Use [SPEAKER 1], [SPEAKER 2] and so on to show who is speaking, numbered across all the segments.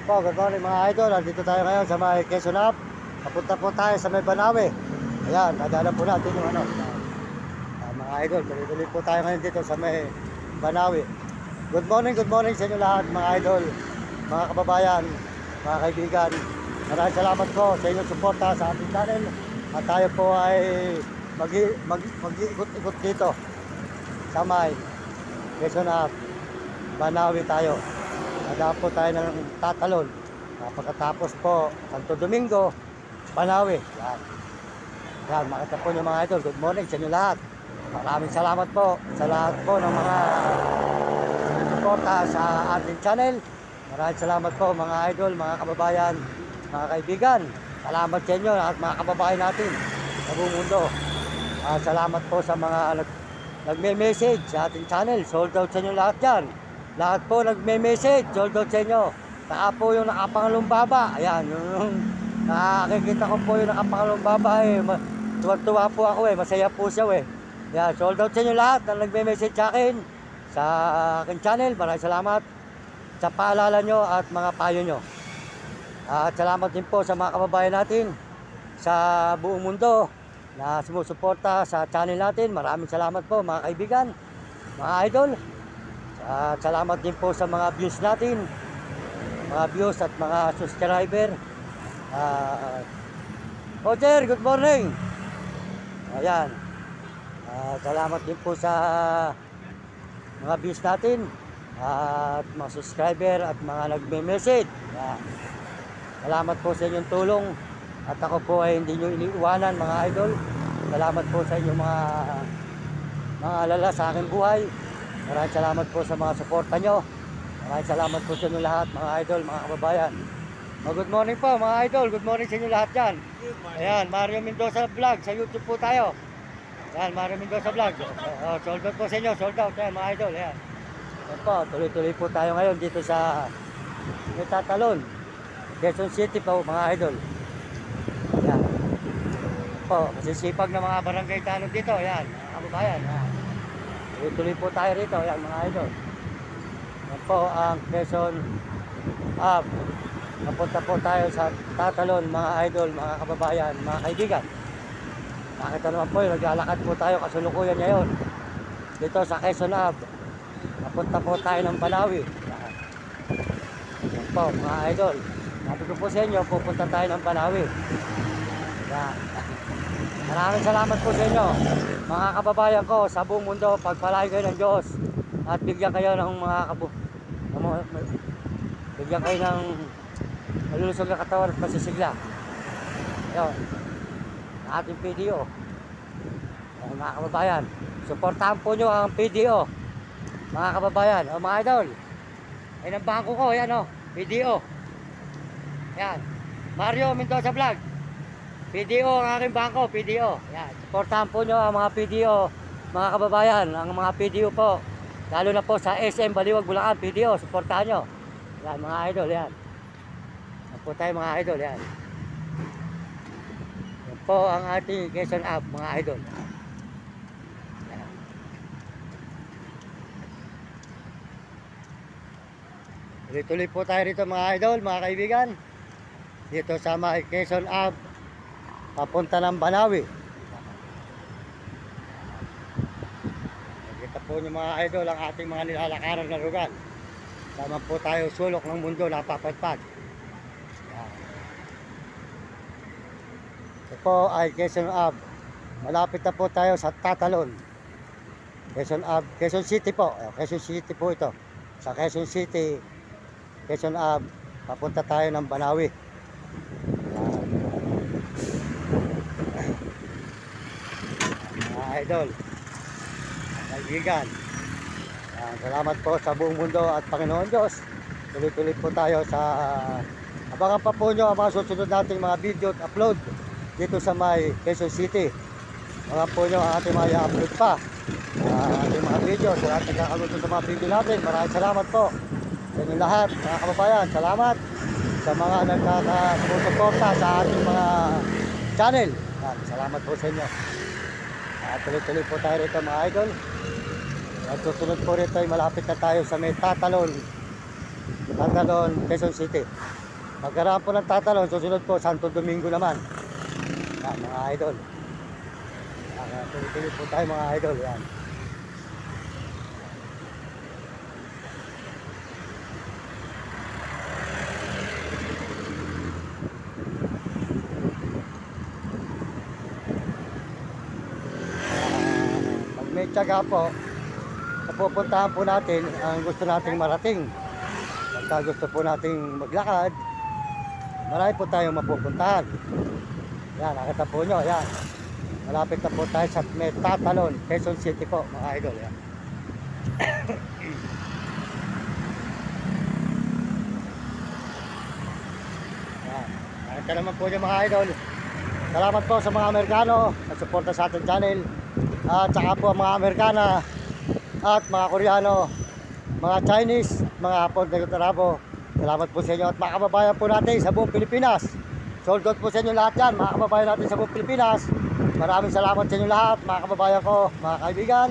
[SPEAKER 1] Po, good morning mga idol. Nandito tayo ngayon sa may Quezon Hub. Papunta po tayo sa may Banawe. Ayan, nadala po natin yung ano. Mga idol, tuloy-tuloy po tayo ngayon dito sa may Banawe. Good morning sa inyo lahat mga idol, mga kababayan, mga kaibigan. Maraming salamat po sa inyong suporta sa ating channel. At tayo po ay mag-ikot-ikot dito sa may Quezon Hub. Banawe tayo. Nadaan po tayo ng Tatalon. Pagkatapos po, Santo Domingo, Banawe. Yan. Yan, makita po nyo mga idol. Good morning sa inyo lahat. Maraming salamat po sa lahat po ng mga suporta sa ating channel. Maraming salamat po mga idol, mga kababayan, mga kaibigan. Salamat sa inyo at mga kababayan natin sa buong mundo. Salamat po sa mga nagme-message sa ating channel. Sold out sa inyo lahat dyan. Lahat po nagme-message, sold out sa inyo. Saka po yung nakapangalong baba. Ayan, yung nakikita ko po yung nakapangalong baba eh. Tuwa-tuwa po ako eh, masaya po siya eh. Ayan, sold out sa inyo lahat na nagme-message sa akin sa aking channel. Maraming salamat sa paalala nyo at mga payo nyo. At salamat din po sa mga kababayan natin sa buong mundo na sumusuporta sa channel natin. Maraming salamat po mga kaibigan, mga idol. At salamat din po sa mga views natin, mga views at mga subscriber. Roger, good morning. Ayan. Salamat din po sa mga views natin at mga subscriber at mga nagme-message. Salamat po sa inyong tulong at ako po ay hindi nyo iniiwanan mga idol. Salamat po sa inyong mga alala sa aking buhay. Maraming salamat po sa mga suporta nyo. Maraming salamat po sa inyo lahat mga idol, mga kababayan. Good morning po mga idol. Good morning sa inyo lahat dyan. Ayan, Mario Mendoza Vlog. Sa YouTube po tayo. Ayan, Mario Mendoza Vlog. Sold out po sa inyo. Sold out. Ayan, mga idol. Ayan. Ayan po, tuloy-tuloy po tayo ngayon dito sa Tatalon, Quezon City po mga idol. Ayan. Po, masisipag na mga barangay tanong dito. Ayan, mga kababayan. Ayan. Tuloy po tayo rito, yan mga idol. Yan po ang Quezon Hub. Napunta po tayo sa Tatalon mga idol, mga kababayan, mga kaibigan. Nakita naman po yung naglalakad po tayo kasulukuyan ngayon dito sa Quezon Hub. Napunta po tayo ng Banawe. Yan po mga idol. Sabi ko po sa inyo, pupunta tayo ng Banawe. Yan. Maraming salamat po sa inyo mga kababayan ko sa buong mundo. Pagpalain kayo ng Diyos at bigyan kayo ng bigyan kayo ng malulusog na katawan at masisigla. Ayun, ating PDO. Ayun, mga kababayan, suportahan po nyo ang PDO mga kababayan. O mga idol, ayun ang bangko ko, yan o, PDO. Yan, Mario Mendoza Vlog. PDO ang aking bangko, PDO. Yan, suportahan po nyo ang mga PDO, mga kababayan, ang mga PDO po. Lalo na po sa SM Baliwag, Bulacan, PDO, suportahan nyo. Yan, mga idol, yan. Yan po tayo mga idol, yan. Yan po ang ating Quezon Hub, mga idol. Yan. Tuloy-tuloy po tayo rito mga idol, mga kaibigan. Dito sa may Quezon Hub, papunta ng Banawe. Nakita po niyo mga idol ang ating mga nilalakaran na lugar. Tama po tayo sulok ng mundo na papadpad. Ito po ay Quezon Hub. Malapit na po tayo sa Tatalon. Quezon Hub, Quezon City po. Quezon City po ito. Sa Quezon City, Quezon Hub, papunta tayo ng Banawe. Idol, kaibigan, salamat po sa buong mundo at Panginoon Diyos. Tuloy-tuloy po tayo sa abangan pa po nyo ang mga susunod nating mga video at upload dito sa may Quezon City. Abangan po nyo ang ating mga i-upload pa, ating mga video sa ating nakagusto sa mga video natin. Maraming salamat po sa inyo lahat mga kababayan. Salamat sa mga nagkakasuporta sa ating mga channel. Salamat po sa inyo. Tuloy-tuloy po tayo rito mga idol. At susunod po rito ay malapit na tayo sa may Tatalon, Tatalon, Quezon City. Pagkaraan po ng Tatalon, susunod po Santo Domingo naman. Yan, mga idol. Tuloy-tuloy po tayo mga idol. Yan. Pag may tiyaga po, napupuntahan po natin ang gusto nating marating. Pagka gusto po nating maglakad, marami po tayong mapupuntahan. Yan, nakita po nyo, yan. Malapit na po tayo sa may Tatalon, Quezon City po, mga idol. Yan. Yan. Nakita naman po nyo mga idol. Salamat po sa mga Amerikano na suporta sa ating channel. At saka po mga Amerikana at mga Koreano, mga Chinese, mga Hapon na Gutarabo. Salamat po sa inyo at mga kababayan po natin sa buong Pilipinas. Sold out po sa inyo lahat yan, mga kababayan natin sa buong Pilipinas. Maraming salamat sa inyo lahat, mga kababayan ko, mga kaibigan,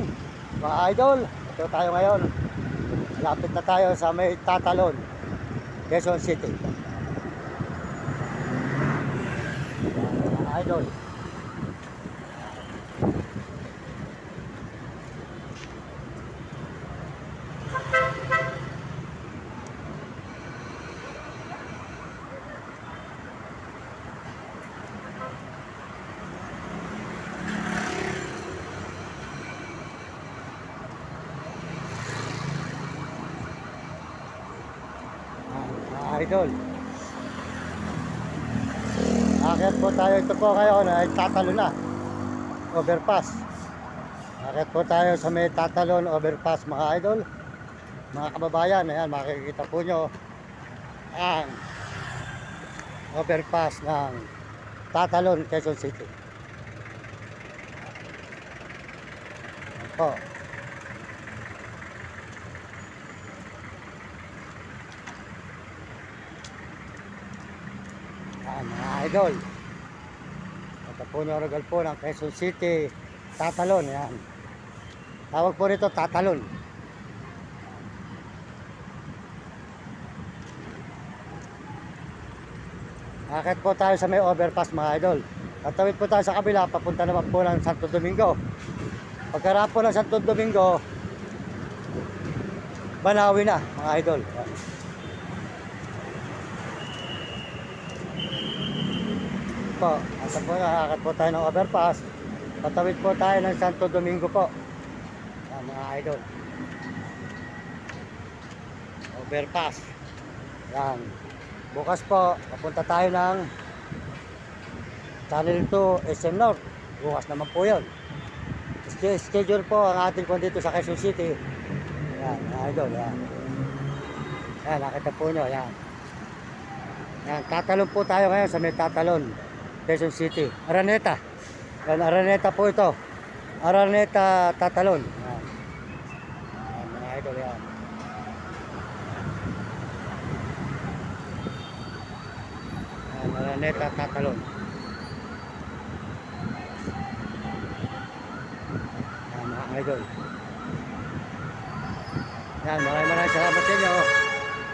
[SPEAKER 1] mga idol. Ito tayo ngayon. Lapit na tayo sa may Tatalon, Quezon City. Mga idol. Idol. Akit po tayo, ito po ngayon ay Tatalon na overpass. Akit po tayo sa may Tatalon overpass mga idol. Mga kababayan, ayan makikita po nyo ang overpass ng Tatalon, Quezon City. Ayan po. Mga idol, ito po yung regal po ng Quezon City Tatalon. Yan, tawag po rito Tatalon. Akit po tayo sa may overpass mga idol. Tatawid po tayo sa kabila, papunta naman po ng Santo Domingo. Pagkaraan po ng Santo Domingo, Banawi na mga idol. Yan. Po, asa po nakakit po tayo ng overpass. Tatawid po tayo ng Santo Domingo po. Yan, mga idol. Overpass. Yan. Bukas po, papunta tayo ng Channel 2 SM North. Bukas naman po yun. Schedule po ang ating kung dito sa Quezon City. Yan, mga idol. Yan. Yan, nakita po nyo. Yan. Yan, tatalon po tayo ngayon sa may Tatalon, Quezon City. Araneta. Yan, Araneta po ito. Araneta Tatalon. Yan. Yan, mga idol yan. Yan, Araneta Tatalon. Yan, mga idol. Yan, maraming salamat sa inyo.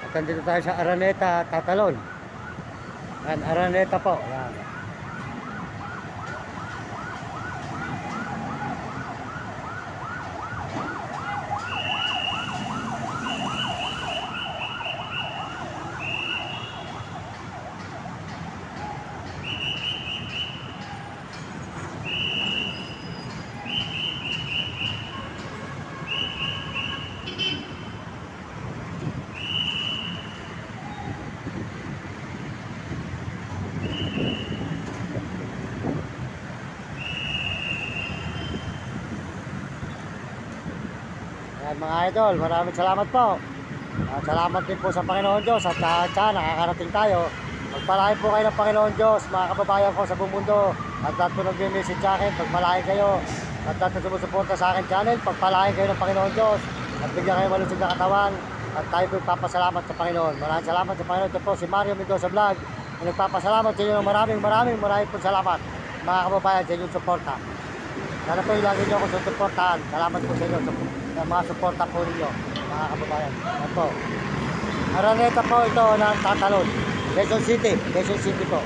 [SPEAKER 1] At nandito tayo sa Araneta Tatalon. Yan, Araneta po. Yan. Yan, mga idol, maraming salamat po. Salamat din po sa Panginoon Diyos at nakakarating tayo. Magpalain po kayo ng Panginoon Diyos, mga kababayan ko sa buong mundo. At lahat po nag-message sa akin, pagpalain kayo. At lahat na sumusuporta sa akin channel, pagpalain kayo ng Panginoon Diyos. At bigyan kayo malusog na katawan. At tayo po papasalamat sa Panginoon. Maraming salamat sa Panginoon. Ito po si Mario Mendoza Vlog. Nagpapasalamat sa inyo ng maraming po salamat, mga kababayan, sa inyong suporta. Sana po yung lagi nyo ako susuportahan. Salamat po sa inyo sa mga suporta po ninyo, mga kababayan. Yan po. Araneta po ito ng Tatalon. Quezon City po.